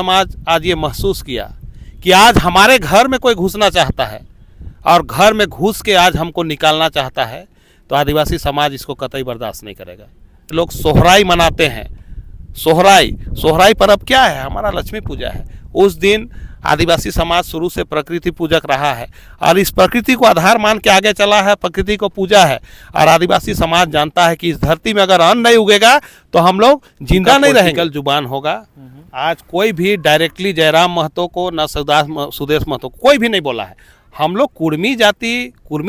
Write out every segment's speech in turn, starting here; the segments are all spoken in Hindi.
समाज आज ये महसूस किया कि आज हमारे घर में कोई घुसना चाहता है और घर में घुस के आज हमको निकालना चाहता है, तो आदिवासी समाज इसको कतई बर्दाश्त नहीं करेगा। लोग सोहराई मनाते हैं। सोहराई पर्व क्या है? हमारा लक्ष्मी पूजा है। उस दिन आदिवासी समाज शुरू से प्रकृति पूजक रहा है और इस प्रकृति को आधार मान के आगे चला है, प्रकृति को पूजा है। और आदिवासी समाज जानता है कि इस धरती में अगर अन्न नहीं उगेगा तो हम लोग जिंदा नहीं रहेंगे। कल जुबान होगा। आज कोई भी डायरेक्टली जयराम महतो को न सुदेश महतो को कोई भी नहीं बोला है। हम लोग कुर्मी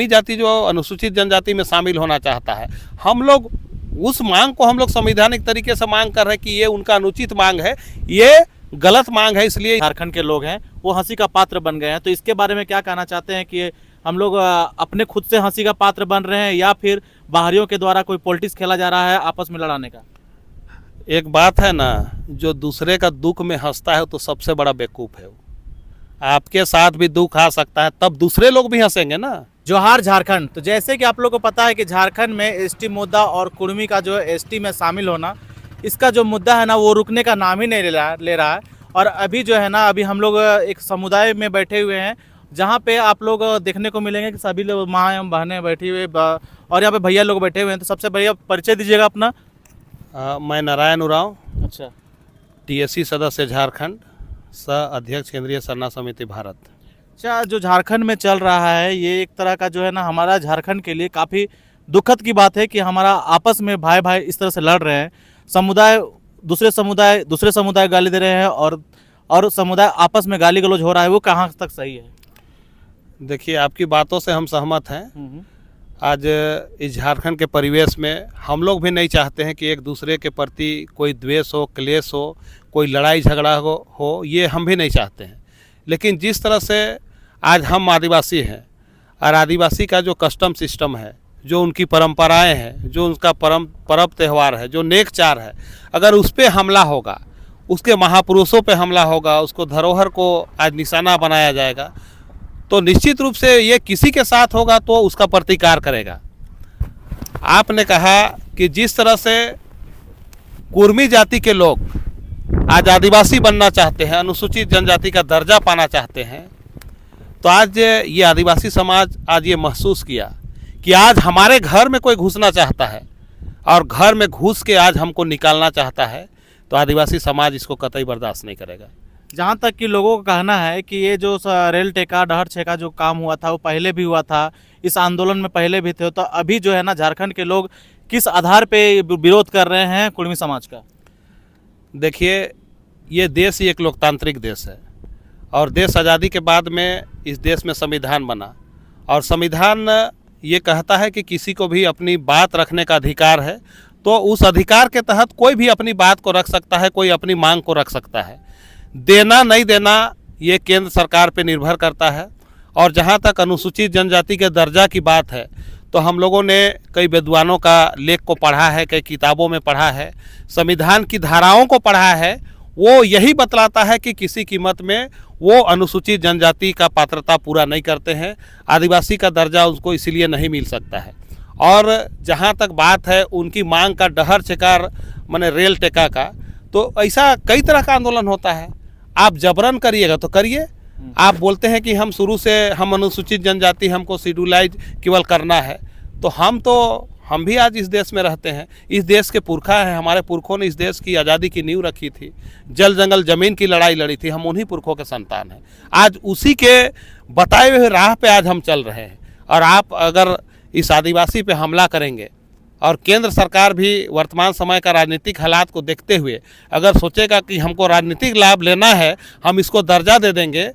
जाति जो अनुसूचित जनजाति में शामिल होना चाहता है, हम लोग उस मांग को हम लोग संवैधानिक तरीके से मांग कर रहे हैं कि ये उनका अनुचित मांग है, ये गलत मांग है। इसलिए झारखंड के लोग हैं वो हंसी का पात्र बन गए हैं। तो इसके बारे में क्या कहना चाहते हैं कि हम लोग अपने खुद से हंसी का पात्र बन रहे हैं या फिर बाहरियों के द्वारा कोई पॉलिटिक्स खेला जा रहा है आपस में लड़ाने का? एक बात है ना, जो दूसरे का दुख में हंसता है तो सबसे बड़ा बेवकूफ़ है। आपके साथ भी दुख आ सकता है, तब दूसरे लोग भी हंसेंगे ना। जोहार झारखंड। तो जैसे कि आप लोगों को पता है कि झारखंड में एसटी मुद्दा और कुर्मी का जो एसटी में शामिल होना, इसका जो मुद्दा है ना वो रुकने का नाम ही नहीं ले रहा है। और अभी जो है ना, अभी हम लोग एक समुदाय में बैठे हुए हैं जहाँ पे आप लोग देखने को मिलेंगे कि सभी लोग माँ एवं बहनें बैठी हुई और यहाँ पे भैया लोग बैठे हुए हैं। तो सबसे बढ़िया परिचय दीजिएगा अपना। मैं नारायण उरांव, अच्छा, टीएससी सदस्य झारखंड, सह अध्यक्ष केंद्रीय सरना समिति भारत। अच्छा, जो झारखंड में चल रहा है ये एक तरह का जो है ना, हमारा झारखंड के लिए काफ़ी दुखद की बात है कि हमारा आपस में भाई भाई इस तरह से लड़ रहे हैं। दूसरे समुदाय गाली दे रहे हैं और समुदाय आपस में गाली गलौज हो रहा है। वो कहाँ तक सही है? देखिए, आपकी बातों से हम सहमत हैं। आज इस झारखंड के परिवेश में हम लोग भी नहीं चाहते हैं कि एक दूसरे के प्रति कोई द्वेष हो, क्लेश हो, कोई लड़ाई झगड़ा हो, ये हम भी नहीं चाहते हैं। लेकिन जिस तरह से आज हम आदिवासी हैं और आदिवासी का जो कस्टम सिस्टम है, जो उनकी परंपराएं हैं, जो उनका पर्व त्यौहार है, जो नेकचार है, अगर उस पर हमला होगा, उसके महापुरुषों पे हमला होगा, उसको धरोहर को आज निशाना बनाया जाएगा, तो निश्चित रूप से ये किसी के साथ होगा तो उसका प्रतिकार करेगा। आपने कहा कि जिस तरह से कुर्मी जाति के लोग आज आदिवासी बनना चाहते हैं, अनुसूचित जनजाति का दर्जा पाना चाहते हैं, तो आज ये आदिवासी समाज आज ये महसूस किया कि आज हमारे घर में कोई घुसना चाहता है और घर में घुस के आज हमको निकालना चाहता है, तो आदिवासी समाज इसको कतई बर्दाश्त नहीं करेगा। जहाँ तक कि लोगों का कहना है कि ये जो रेल टेका डहर छेका जो काम हुआ था वो पहले भी हुआ था, इस आंदोलन में पहले भी थे, तो अभी जो है ना झारखंड के लोग किस आधार पे विरोध कर रहे हैं कुर्मी समाज का? देखिए, ये देश ही एक लोकतांत्रिक देश है और देश आज़ादी के बाद में इस देश में संविधान बना और संविधान ये कहता है कि किसी को भी अपनी बात रखने का अधिकार है, तो उस अधिकार के तहत कोई भी अपनी बात को रख सकता है, कोई अपनी मांग को रख सकता है। देना नहीं देना ये केंद्र सरकार पे निर्भर करता है। और जहाँ तक अनुसूचित जनजाति के दर्जा की बात है, तो हम लोगों ने कई विद्वानों का लेख को पढ़ा है, कई किताबों में पढ़ा है, संविधान की धाराओं को पढ़ा है। वो यही बतलाता है कि किसी कीमत में वो अनुसूचित जनजाति का पात्रता पूरा नहीं करते हैं, आदिवासी का दर्जा उसको इसीलिए नहीं मिल सकता है। और जहाँ तक बात है उनकी मांग का डहर चेकार माने रेल टेका का, तो ऐसा कई तरह का आंदोलन होता है। आप जबरन करिएगा तो करिए। आप बोलते हैं कि हम शुरू से हम अनुसूचित जनजाति, हमको शेड्यूलाइज केवल करना है, तो हम भी आज इस देश में रहते हैं, इस देश के पुरखा हैं, हमारे पुरखों ने इस देश की आज़ादी की नींव रखी थी, जल जंगल ज़मीन की लड़ाई लड़ी थी, हम उन्हीं पुरखों के संतान हैं। आज उसी के बताए हुए राह पे आज हम चल रहे हैं। और आप अगर इस आदिवासी पे हमला करेंगे और केंद्र सरकार भी वर्तमान समय का राजनीतिक हालात को देखते हुए अगर सोचेगा कि हमको राजनीतिक लाभ लेना है, हम इसको दर्जा दे देंगे,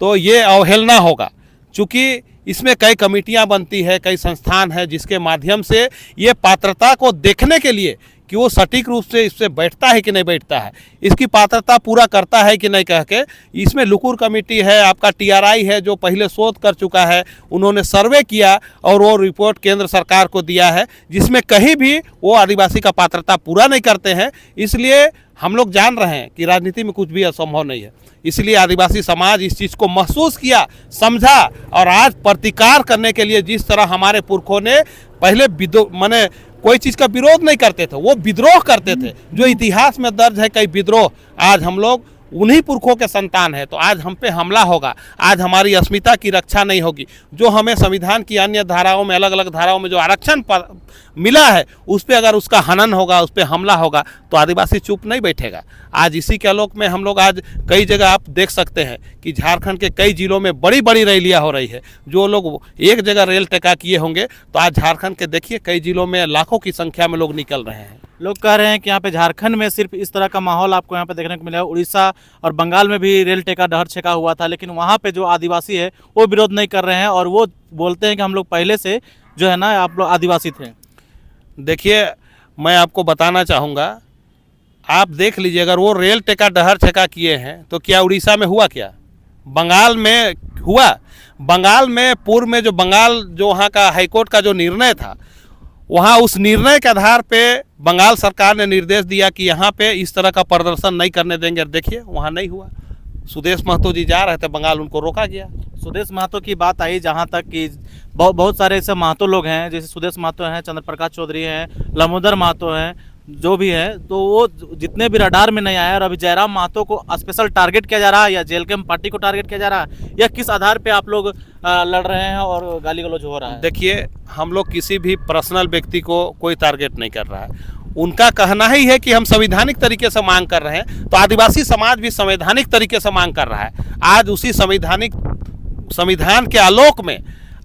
तो ये अवहेलना होगा। चूँकि इसमें कई कमेटियां बनती है, कई संस्थान है, जिसके माध्यम से ये पात्रता को देखने के लिए कि वो सटीक रूप से इससे बैठता है कि नहीं बैठता है, इसकी पात्रता पूरा करता है कि नहीं, कह के इसमें लुकुर कमेटी है, आपका टीआरआई है जो पहले शोध कर चुका है, उन्होंने सर्वे किया और वो रिपोर्ट केंद्र सरकार को दिया है, जिसमें कहीं भी वो आदिवासी का पात्रता पूरा नहीं करते हैं। इसलिए हम लोग जान रहे हैं कि राजनीति में कुछ भी असंभव नहीं है। इसलिए आदिवासी समाज इस चीज़ को महसूस किया, समझा और आज प्रतिकार करने के लिए जिस तरह हमारे पुरखों ने पहले माने कोई चीज़ का विरोध नहीं करते थे, वो विद्रोह करते थे, जो इतिहास में दर्ज है कई विद्रोह, आज हम लोग उन्हीं पुरखों के संतान है, तो आज हम पे हमला होगा, आज हमारी अस्मिता की रक्षा नहीं होगी। जो हमें संविधान की अन्य धाराओं में, अलग अलग धाराओं में जो आरक्षण मिला है, उस पर अगर उसका हनन होगा, उस पर हमला होगा, तो आदिवासी चुप नहीं बैठेगा। आज इसी के आलोक में हम लोग आज कई जगह आप देख सकते हैं कि झारखंड के कई जिलों में बड़ी बड़ी रैलियां हो रही है। जो लोग एक जगह रेल टेका किए होंगे, तो आज झारखंड के देखिए कई जिलों में लाखों की संख्या में लोग निकल रहे हैं। लोग कह रहे हैं कि यहाँ पे झारखंड में सिर्फ इस तरह का माहौल आपको यहाँ पे देखने को मिलेगा। उड़ीसा और बंगाल में भी रेल टेका, डहर छेका हुआ था, लेकिन वहाँ पे जो आदिवासी है वो विरोध नहीं कर रहे हैं और वो बोलते हैं कि हम लोग पहले से जो है ना आप लोग आदिवासी थे। देखिए, मैं आपको बताना चाहूँगा, आप देख लीजिए, अगर वो रेल टेका, डहर छेका किए हैं, तो क्या उड़ीसा में हुआ, क्या बंगाल में हुआ? बंगाल में पूर्व में जो बंगाल, जो वहाँ का हाईकोर्ट का जो निर्णय था, वहाँ उस निर्णय के आधार पे बंगाल सरकार ने निर्देश दिया कि यहाँ पे इस तरह का प्रदर्शन नहीं करने देंगे। देखिए वहाँ नहीं हुआ। सुदेश महतो जी जा रहे थे बंगाल, उनको रोका गया। सुदेश महतो की बात आई जहाँ तक कि बहुत सारे ऐसे महतो लोग हैं, जैसे सुदेश महतो हैं, चंद्र प्रकाश चौधरी हैं, लमोदर महतो हैं, जो भी है, तो वो जितने भी रडार में नहीं आए। और अभी जयराम महतो को स्पेशल टारगेट किया जा रहा है, या जेल कैम्प पार्टी को टारगेट किया जा रहा है, या किस आधार पे आप लोग लड़ रहे हैं और गाली गलौज हो रहा है? देखिए, हम लोग किसी भी पर्सनल व्यक्ति को कोई टारगेट नहीं कर रहा है। उनका कहना ही है कि हम संवैधानिक तरीके से मांग कर रहे हैं, तो आदिवासी समाज भी संवैधानिक तरीके से मांग कर रहा है। आज उसी संविधान के आलोक में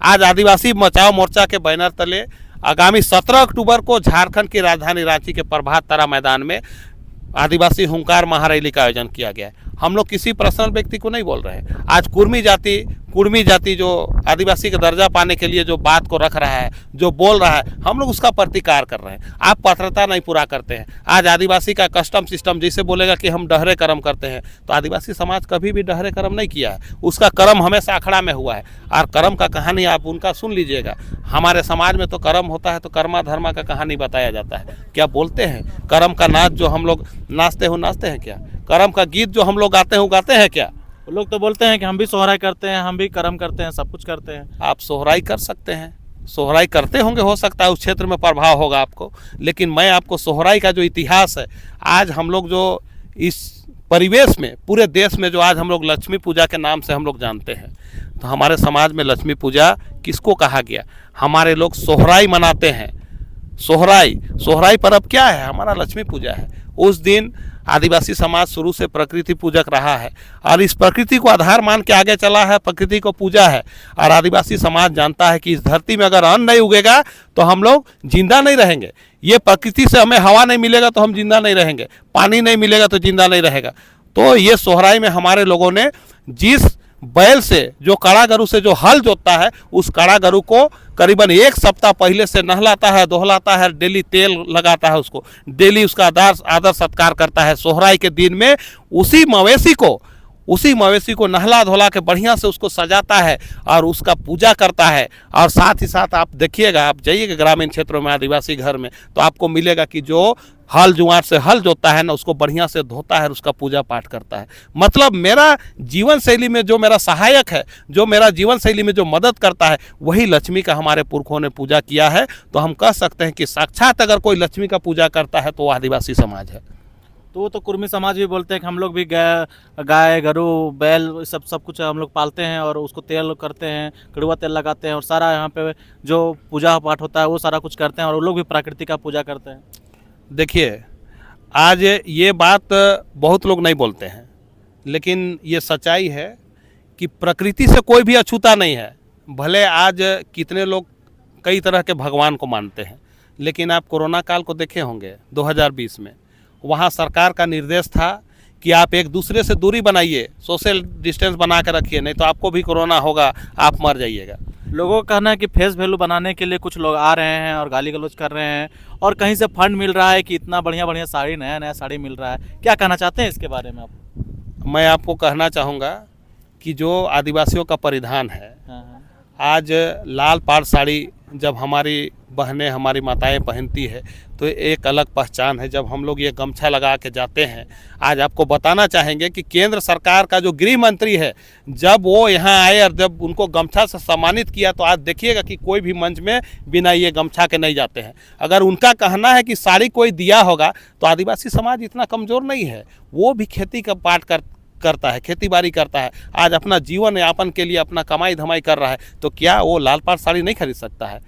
आज आदिवासी बचाओ मोर्चा के बैनर तले आगामी 17 अक्टूबर को झारखंड की राजधानी रांची के प्रभात तारा मैदान में आदिवासी हुंकार महारैली का आयोजन किया गया है। हम लोग किसी पर्सनल व्यक्ति को नहीं बोल रहे हैं। आज कुर्मी जाति जो आदिवासी का दर्जा पाने के लिए जो बात को रख रहा है, जो बोल रहा है, हम लोग उसका प्रतिकार कर रहे हैं। आप पात्रता नहीं पूरा करते हैं। आज आदिवासी का कस्टम सिस्टम जैसे बोलेगा कि हम डहरे कर्म करते हैं, तो आदिवासी समाज कभी भी डहरे कर्म नहीं किया है। उसका कर्म हमेशा अखड़ा में हुआ है। और कर्म का कहानी आप उनका सुन लीजिएगा। हमारे समाज में तो कर्म होता है तो कर्मा धर्मा का कहानी बताया जाता है। क्या बोलते हैं? कर्म का नाच जो हम लोग नाचते हैं क्या? कर्म का गीत जो हम लोग गाते हैं वो गाते हैं क्या? लोग तो बोलते हैं कि हम भी सोहराई करते हैं, हम भी कर्म करते हैं, सब कुछ करते हैं। आप सोहराई कर सकते हैं, सोहराई करते होंगे, हो सकता है उस क्षेत्र में प्रभाव होगा आपको, लेकिन मैं आपको सोहराई का जो इतिहास है, आज हम लोग जो इस परिवेश में पूरे देश में जो आज हम लोग लक्ष्मी पूजा के नाम से हम लोग जानते हैं, तो हमारे समाज में लक्ष्मी पूजा किसको कहा गया? हमारे लोग सोहराई मनाते हैं। सोहराई पर्व क्या है? हमारा लक्ष्मी पूजा है। उस दिन आदिवासी समाज शुरू से प्रकृति पूजक रहा है और इस प्रकृति को आधार मान के आगे चला है, प्रकृति को पूजा है। और आदिवासी समाज जानता है कि इस धरती में अगर अन्न नहीं उगेगा तो हम लोग जिंदा नहीं रहेंगे। ये प्रकृति से हमें हवा नहीं मिलेगा तो हम जिंदा नहीं रहेंगे, पानी नहीं मिलेगा तो जिंदा नहीं रहेगा। तो ये सोहराई में हमारे लोगों ने जिस बैल से, जो काड़ा गरू से जो हल जोतता है, उस काड़ा गरू को करीबन 1 सप्ताह पहले से नहलाता है, दोहलाता है, डेली तेल लगाता है, उसको डेली उसका आदर सत्कार करता है। सोहराई के दिन में उसी मवेशी को नहला धोला के बढ़िया से उसको सजाता है और उसका पूजा करता है। और साथ ही साथ आप देखिएगा, आप जाइएगा ग्रामीण क्षेत्रों में आदिवासी घर में, तो आपको मिलेगा कि जो हल जुआर से हल जोता है ना, उसको बढ़िया से धोता है, उसका पूजा पाठ करता है। मतलब मेरा जीवन शैली में जो मेरा सहायक है, जो मेरा जीवन शैली में जो मदद करता है, वही लक्ष्मी का हमारे पुरखों ने पूजा किया है। तो हम कह सकते हैं कि साक्षात अगर कोई लक्ष्मी का पूजा करता है तो वो आदिवासी समाज है। तो वो तो कुर्मी समाज भी बोलते हैं कि हम लोग भी गाय गरू बैल सब कुछ हम लोग पालते हैं और उसको तेल करते हैं, कड़वा तेल लगाते हैं और सारा यहाँ पे जो पूजा पाठ होता है वो सारा कुछ करते हैं और वो लोग भी प्रकृति का पूजा करते हैं। देखिए, आज ये बात बहुत लोग नहीं बोलते हैं, लेकिन ये सच्चाई है कि प्रकृति से कोई भी अछूता नहीं है। भले आज कितने लोग कई तरह के भगवान को मानते हैं, लेकिन आप कोरोना काल को देखे होंगे 2020 में, वहाँ सरकार का निर्देश था कि आप एक दूसरे से दूरी बनाइए, सोशल डिस्टेंस बना के रखिए, नहीं तो आपको भी कोरोना होगा, आप मर जाइएगा। लोगों का कहना है कि फेस वैल्यू बनाने के लिए कुछ लोग आ रहे हैं और गाली गलौज कर रहे हैं और कहीं से फंड मिल रहा है कि इतना बढ़िया साड़ी, नया साड़ी मिल रहा है। क्या कहना चाहते हैं इसके बारे में आप? मैं आपको कहना चाहूँगा कि जो आदिवासियों का परिधान है, आज लाल पाड़ साड़ी जब हमारी बहनें हमारी माताएं पहनती है तो एक अलग पहचान है। जब हम लोग ये गमछा लगा के जाते हैं, आज आपको बताना चाहेंगे कि केंद्र सरकार का जो गृह मंत्री है, जब वो यहाँ आए और जब उनको गमछा से सम्मानित किया, तो आज देखिएगा कि कोई भी मंच में बिना ये गमछा के नहीं जाते हैं। अगर उनका कहना है कि साड़ी कोई दिया होगा, तो आदिवासी समाज इतना कमज़ोर नहीं है, वो भी खेती का पाठ करता है, खेती बाड़ी करता है, आज अपना जीवन यापन के लिए अपना कमाई धमाई कर रहा है, तो क्या वो लाल पाट साड़ी नहीं खरीद सकता है?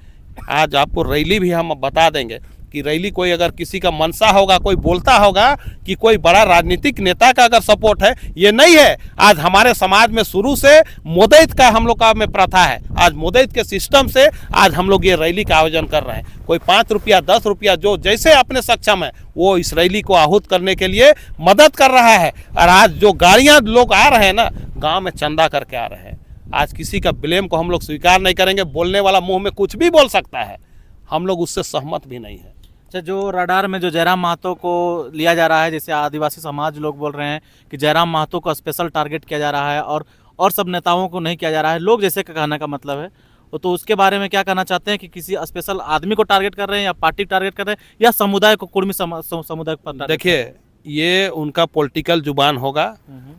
आज आपको रैली भी हम बता देंगे कि रैली कोई अगर किसी का मनसा होगा, कोई बोलता होगा कि कोई बड़ा राजनीतिक नेता का अगर सपोर्ट है, ये नहीं है। आज हमारे समाज में शुरू से मोदैत का हम लोग का में प्रथा है। आज मोदैत के सिस्टम से आज हम लोग ये रैली का आयोजन कर रहे हैं। कोई 5 रुपया 10 रुपया जो जैसे अपने सक्षम है, वो इस रैली को आहूत करने के लिए मदद कर रहा है। और आज जो गाड़ियाँ लोग आ रहे हैं ना, गाँव में चंदा करके आ रहे हैं। आज किसी का ब्लेम को हम लोग स्वीकार नहीं करेंगे। बोलने वाला मुंह में कुछ भी बोल सकता है, हम लोग उससे सहमत भी नहीं है। अच्छा, जो रडार में जो जयराम महतो को लिया जा रहा है, जैसे आदिवासी समाज लोग बोल रहे हैं कि जयराम महतो को स्पेशल टारगेट किया जा रहा है और सब नेताओं को नहीं किया जा रहा है, लोग जैसे का कहने का मतलब है, तो उसके बारे में क्या कहना चाहते हैं कि किसी स्पेशल आदमी को टारगेट कर रहे हैं या पार्टी टारगेट कर रहे हैं या समुदाय को, कुर्मी समुदाय पर? देखिए, ये उनका पॉलिटिकल जुबान होगा।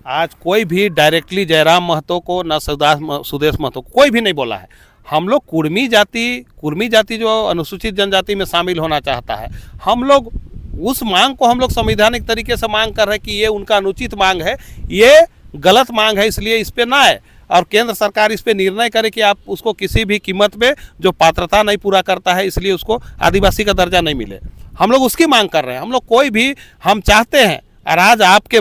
आज कोई भी डायरेक्टली जयराम महतो को, न सुदेश महतो को कोई भी नहीं बोला है। हम लोग कुर्मी जाति जो अनुसूचित जनजाति में शामिल होना चाहता है, हम लोग उस मांग को हम लोग संवैधानिक तरीके से मांग कर रहे हैं कि ये उनका अनुचित मांग है, ये गलत मांग है, इसलिए इस पे ना आए और केंद्र सरकार इस पे निर्णय करे कि आप उसको किसी भी कीमत पे जो पात्रता नहीं पूरा करता है, इसलिए उसको आदिवासी का दर्जा नहीं मिले। हम लोग उसकी मांग कर रहे हैं। हम लोग कोई भी हम चाहते हैं, और आज आपके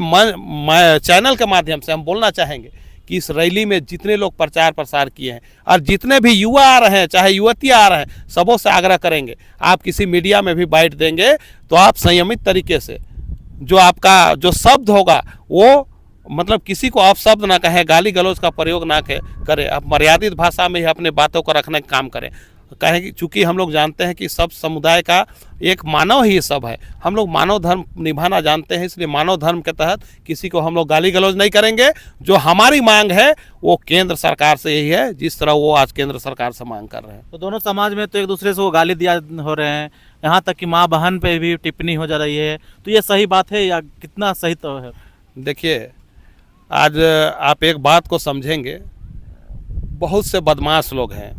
चैनल के माध्यम से हम बोलना चाहेंगे कि इस रैली में जितने लोग प्रचार प्रसार किए हैं और जितने भी युवा आ रहे हैं, चाहे युवतियाँ आ रहे हैं, सबों से आग्रह करेंगे, आप किसी मीडिया में भी बाइट देंगे तो आप संयमित तरीके से जो आपका जो शब्द होगा, वो मतलब किसी को अपशब्द ना कहें, गाली गलौज का प्रयोग ना करें, आप मर्यादित भाषा में ही अपने बातों को रखने का काम करें। कहें कि चूँकि हम लोग जानते हैं कि सब समुदाय का एक मानव ही सब है, हम लोग मानव धर्म निभाना जानते हैं, इसलिए मानव धर्म के तहत किसी को हम लोग गाली गलौज नहीं करेंगे। जो हमारी मांग है वो केंद्र सरकार से यही है, जिस तरह वो आज केंद्र सरकार से मांग कर रहे हैं। तो दोनों समाज में तो एक दूसरे से वो गाली दिया हो रहे हैं, यहाँ तक कि माँ बहन पे भी टिप्पणी हो जा रही है, तो ये सही बात है या कितना सही तो है? देखिए, आज आप एक बात को समझेंगे, बहुत से बदमाश लोग हैं,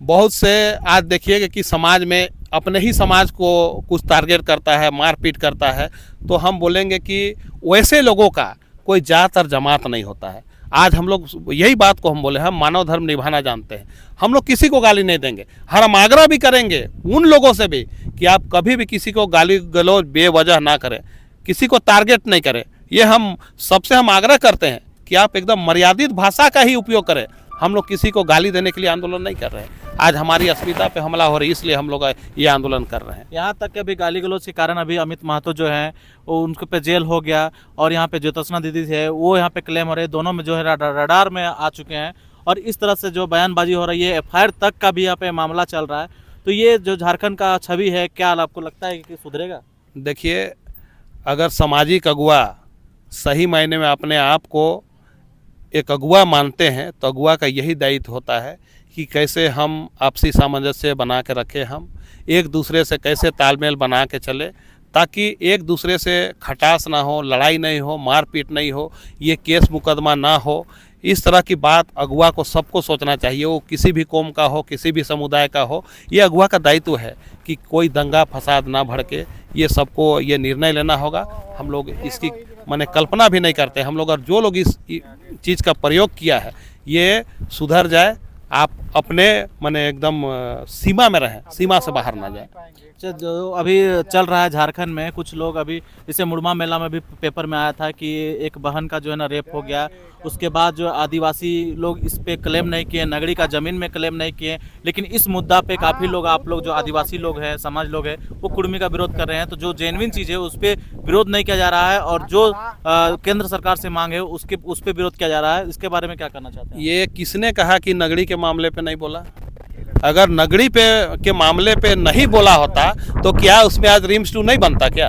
बहुत से आज देखिएगा कि समाज में अपने ही समाज को कुछ टारगेट करता है, मारपीट करता है, तो हम बोलेंगे कि वैसे लोगों का कोई जात और जमात नहीं होता है। आज हम लोग यही बात को हम बोले, हम मानव धर्म निभाना जानते हैं, हम लोग किसी को गाली नहीं देंगे। हर हम आग्रह भी करेंगे उन लोगों से भी कि आप कभी भी किसी को गाली गलौज बेवजह ना करें, किसी को टारगेट नहीं करें। ये हम सबसे हम आग्रह करते हैं कि आप एकदम मर्यादित भाषा का ही उपयोग करें। हम लोग किसी को गाली देने के लिए आंदोलन नहीं कर रहे हैं। आज हमारी अस्मिता पे हमला हो रही है, इसलिए हम लोग ये आंदोलन कर रहे हैं। यहाँ तक कि अभी गाली गलौज के कारण अभी अमित महतो जो है वो उनके पे जेल हो गया, और यहाँ पे ज्योत्सना दीदी है वो यहाँ पे क्लेम हो रहे, दोनों में जो है रडार में आ चुके हैं, और इस तरह से जो बयानबाजी हो रही है, FIR तक का भी यहाँ पे मामला चल रहा है। तो ये जो झारखंड का छवि है, क्या आपको लगता है कि सुधरेगा? देखिए, अगर सामाजिक अगुआ सही मायने में अपने आप को एक अगुआ मानते हैं, तो अगुआ का यही दायित्व होता है कि कैसे हम आपसी सामंजस्य बना के रखें, हम एक दूसरे से कैसे तालमेल बना के चले, ताकि एक दूसरे से खटास ना हो, लड़ाई नहीं हो, मारपीट नहीं हो, ये केस मुकदमा ना हो। इस तरह की बात अगुआ को सबको सोचना चाहिए, वो किसी भी कौम का हो, किसी भी समुदाय का हो। ये अगुआ का दायित्व है कि कोई दंगा फसाद ना भड़के, ये सबको ये निर्णय लेना होगा। हम लोग इसकी माने कल्पना भी नहीं करते। हम लोग और जो लोग इस चीज़ का प्रयोग किया है, ये सुधर जाए, आप अपने माने एकदम सीमा में रहें, सीमा से बाहर ना जाए। जो अभी चल रहा है झारखंड में, कुछ लोग अभी जैसे मुड़मा मेला में भी पेपर में आया था कि एक बहन का जो है ना रेप हो गया, उसके बाद जो आदिवासी लोग इस पे क्लेम नहीं किए, नगरी का ज़मीन में क्लेम नहीं किए, लेकिन इस मुद्दा पे काफ़ी लोग, आप लोग जो आदिवासी लोग हैं, समाज लोग हैं, वो कुर्मी का विरोध कर रहे हैं। तो जो जेन्युइन चीज़ है उस पर विरोध नहीं किया जा रहा है, और जो केंद्र सरकार से मांग है उस पर विरोध किया जा रहा है। इसके बारे में क्या करना चाहते हैं? ये किसने कहा कि नगरी के मामले पे नहीं बोला? अगर नगरी पे के मामले पे नहीं बोला होता तो क्या उसमें आज रिम्स 2 नहीं बनता क्या?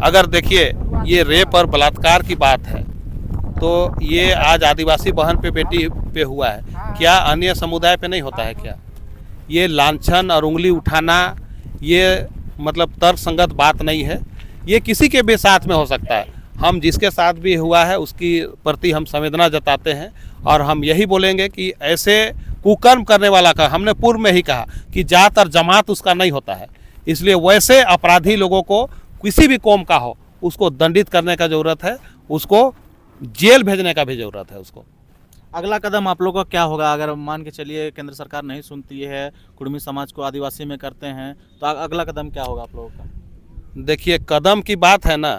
अगर देखिए, ये रेप और बलात्कार की बात है, तो ये आज आदिवासी बहन पे, बेटी पे हुआ है, क्या अन्य समुदाय पे नहीं होता है क्या? ये लांछन और उंगली उठाना ये मतलब तर्कसंगत बात नहीं है। ये किसी के भी साथ में हो सकता है। हम जिसके साथ भी हुआ है उसकी प्रति हम संवेदना जताते हैं और हम यही बोलेंगे कि ऐसे कुकर्म करने वाला का, हमने पूर्व में ही कहा कि जात और जमात उसका नहीं होता है, इसलिए वैसे अपराधी लोगों को किसी भी कौम का हो उसको दंडित करने का ज़रूरत है, उसको जेल भेजने का भी ज़रूरत है उसको। अगला कदम आप लोगों का क्या होगा अगर मान के चलिए केंद्र सरकार नहीं सुनती है, कुर्मी समाज को आदिवासी में करते हैं, तो अगला कदम क्या होगा आप लोगों का? देखिए, कदम की बात है ना,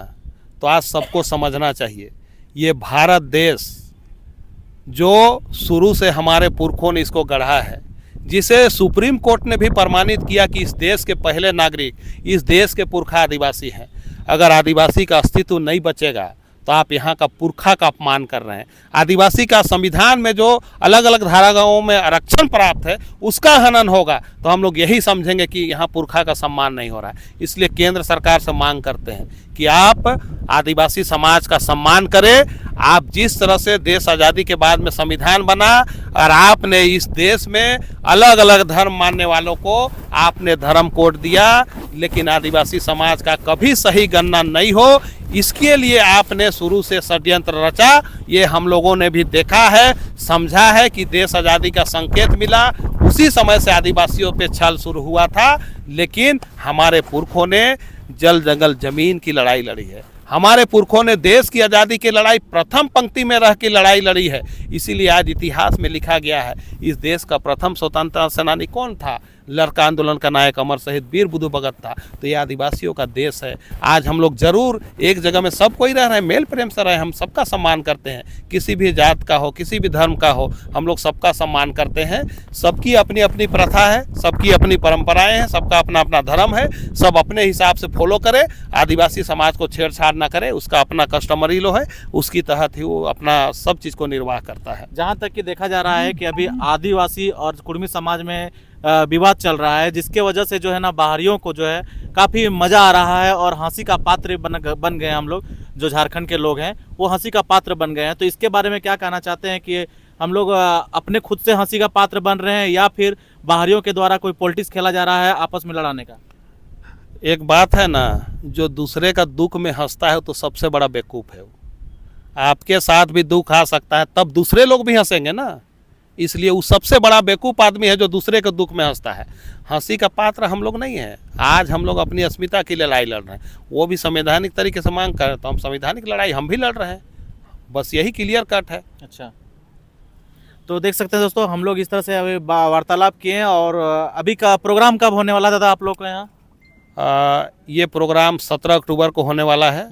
तो आज सबको समझना चाहिए ये भारत देश जो शुरू से हमारे पुरखों ने इसको गढ़ा है, जिसे सुप्रीम कोर्ट ने भी प्रमाणित किया कि इस देश के पहले नागरिक, इस देश के पुरखा आदिवासी हैं। अगर आदिवासी का अस्तित्व नहीं बचेगा तो आप यहाँ का पुरखा का अपमान कर रहे हैं। आदिवासी का संविधान में जो अलग अलग धाराओं में आरक्षण प्राप्त है उसका हनन होगा तो हम लोग यही समझेंगे कि यहाँ पुरखा का सम्मान नहीं हो रहा है। इसलिए केंद्र सरकार से मांग करते हैं कि आप आदिवासी समाज का सम्मान करें। आप जिस तरह से देश आज़ादी के बाद में संविधान बना और आपने इस देश में अलग अलग धर्म मानने वालों को आपने धर्म कोड दिया, लेकिन आदिवासी समाज का कभी सही गणना नहीं हो, इसके लिए आपने शुरू से षड्यंत्र रचा। ये हम लोगों ने भी देखा है, समझा है कि देश आज़ादी का संकेत मिला, उसी समय से आदिवासियों पे छल शुरू हुआ था। लेकिन हमारे पुरखों ने जल जंगल जमीन की लड़ाई लड़ी है। हमारे पुरखों ने देश की आज़ादी की लड़ाई प्रथम पंक्ति में रह के लड़ाई लड़ी है। इसीलिए आज इतिहास में लिखा गया है इस देश का प्रथम स्वतंत्रता सेनानी कौन था? लड़का आंदोलन का नायक अमर शहीद वीर बुद्धू भगत था। तो ये आदिवासियों का देश है। आज हम लोग जरूर एक जगह में सब कोई रह रहे हैं, मेल प्रेम से रहे, हम सबका सम्मान करते हैं, किसी भी जात का हो, किसी भी धर्म का हो, हम लोग सबका सम्मान करते हैं। सबकी अपनी अपनी प्रथा है, सबकी अपनी परंपराएं हैं, सबका अपना अपना धर्म है, सब अपने हिसाब से फॉलो करे। आदिवासी समाज को छेड़छाड़ ना करे, उसका अपना कस्टमरी लो है, उसकी तहत ही वो अपना सब चीज़ को निर्वाह करता है। जहाँ तक कि देखा जा रहा है कि अभी आदिवासी और कुर्मी समाज में विवाद चल रहा है, जिसके वजह से जो है ना बाहरियों को जो है काफ़ी मज़ा आ रहा है और हंसी का पात्र बन गए। हम लोग जो झारखंड के लोग हैं वो हंसी का पात्र बन गए हैं। तो इसके बारे में क्या कहना चाहते हैं कि हम लोग अपने खुद से हंसी का पात्र बन रहे हैं या फिर बाहरियों के द्वारा कोई पॉलिटिक्स खेला जा रहा है आपस में लड़ाने का? एक बात है ना, जो दूसरे का दुख में हंसता है तो सबसे बड़ा बेवकूफ़ है वो। आपके साथ भी दुख आ सकता है तब दूसरे लोग भी हंसेंगे ना, इसलिए वो सबसे बड़ा बेवकूफ़ आदमी है जो दूसरे के दुख में हंसता है। हंसी का पात्र हम लोग नहीं है। आज हम लोग अपनी अस्मिता की लड़ाई लड़ रहे हैं, वो भी संवैधानिक तरीके से मांग कर, तो हम संवैधानिक लड़ाई हम भी लड़ रहे हैं, बस यही क्लियर कट है। अच्छा, तो देख सकते हैं दोस्तों, हम लोग इस तरह से अभी वार्तालाप किए हैं। और अभी का प्रोग्राम कब होने वाला दादा आप लोग के यहाँ? ये प्रोग्राम 17 अक्टूबर को होने वाला है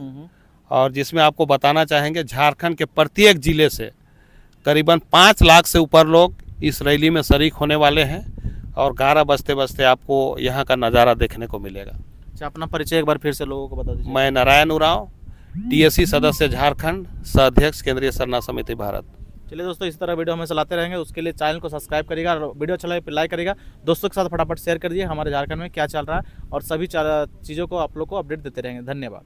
और जिसमें आपको बताना चाहेंगे झारखंड के प्रत्येक ज़िले से करीबन 5 लाख से ऊपर लोग इस रैली में शरीक होने वाले हैं और 11 बजते बजते आपको यहाँ का नज़ारा देखने को मिलेगा। अच्छा, अपना परिचय एक बार फिर से लोगों को बता दीजिए। मैं नारायण उरांव, TSC सदस्य झारखंड, सह अध्यक्ष केंद्रीय सरना समिति भारत। चलिए दोस्तों, इस तरह वीडियो हमें चलाते रहेंगे, उसके लिए चैनल को सब्सक्राइब करिएगा और वीडियो अच्छा लगे लाइक करिएगा, दोस्तों के साथ फटाफट शेयर कर दिए। हमारे झारखंड में क्या चल रहा है और सभी चीज़ों को आप लोग को अपडेट देते रहेंगे। धन्यवाद।